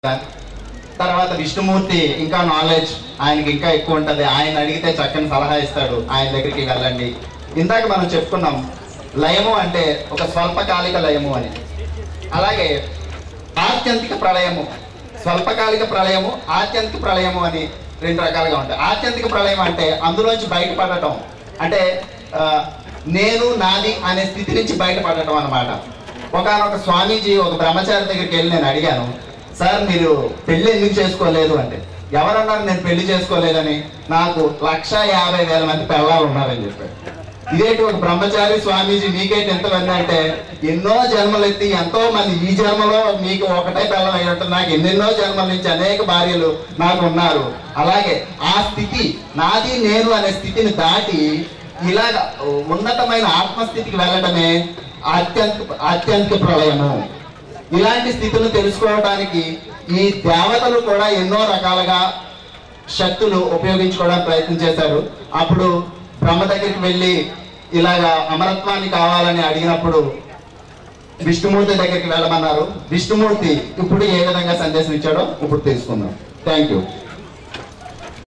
తర్వాత విష్ణుమూర్తి ఇంకా నాలెడ్జ్ ఆయనకి ఇంకా ఎక్కువ ఉంటుంది. ఆయన అడిగితే చక్కని సలహా ఇస్తాడు, ఆయన దగ్గరికి వెళ్ళండి. ఇందాక మనం చెప్పుకున్నాం లయము అంటే ఒక స్వల్పకాలిక లయము అని. అలాగే ఆత్యంతిక ప్రళయము, స్వల్పకాలిక ప్రళయము, ఆత్యంతిక ప్రళయము అని రెండు రకాలుగా ఉంటాయి. ఆత్యంతిక ప్రళయం అంటే అందులోంచి బయటపడటం, అంటే నేను నాది అనే స్థితి నుంచి బయటపడటం అన్నమాట. ఒకనొక స్వామీజీ ఒక బ్రహ్మచారి దగ్గరికి వెళ్ళి నేను అడిగాను, సార్ మీరు పెళ్లి ఎందుకు చేసుకోలేదు అంటే, ఎవరన్నారు నేను పెళ్లి చేసుకోలేదని, నాకు 150,000 మంది పిల్లలు ఉన్నారని చెప్పారు. ఇదేంటి ఒక బ్రహ్మచారి స్వామీజీ మీకేంటి ఎంతమంది అంటే, ఎన్నో జన్మలు ఎత్తి ఎంతో మంది, ఈ జన్మలో మీకు ఒకటే పిల్లలు అయినట్టు నాకు ఎన్నెన్నో జన్మల నుంచి అనేక భార్యలు నాకు ఉన్నారు. అలాగే ఆ స్థితి నాది నేను అనే స్థితిని దాటి ఇలాగ ఉన్నతమైన ఆత్మస్థితికి వెళ్ళటమే ఆత్యంతిక ప్రళయము. ఇలాంటి స్థితిని తెలుసుకోవడానికి ఈ దేవతలు కూడా ఎన్నో రకాలుగా శక్తులు ఉపయోగించుకోవడానికి ప్రయత్నం చేశారు. అప్పుడు బ్రహ్మ దగ్గరికి వెళ్ళి ఇలాగా అమరత్వాన్ని కావాలని అడిగినప్పుడు విష్ణుమూర్తి దగ్గరికి వెళ్ళమన్నారు. విష్ణుమూర్తి ఇప్పుడు ఏ విధంగా సందేశం ఇచ్చాడో ఇప్పుడు తెలుసుకుందాం. Thank you.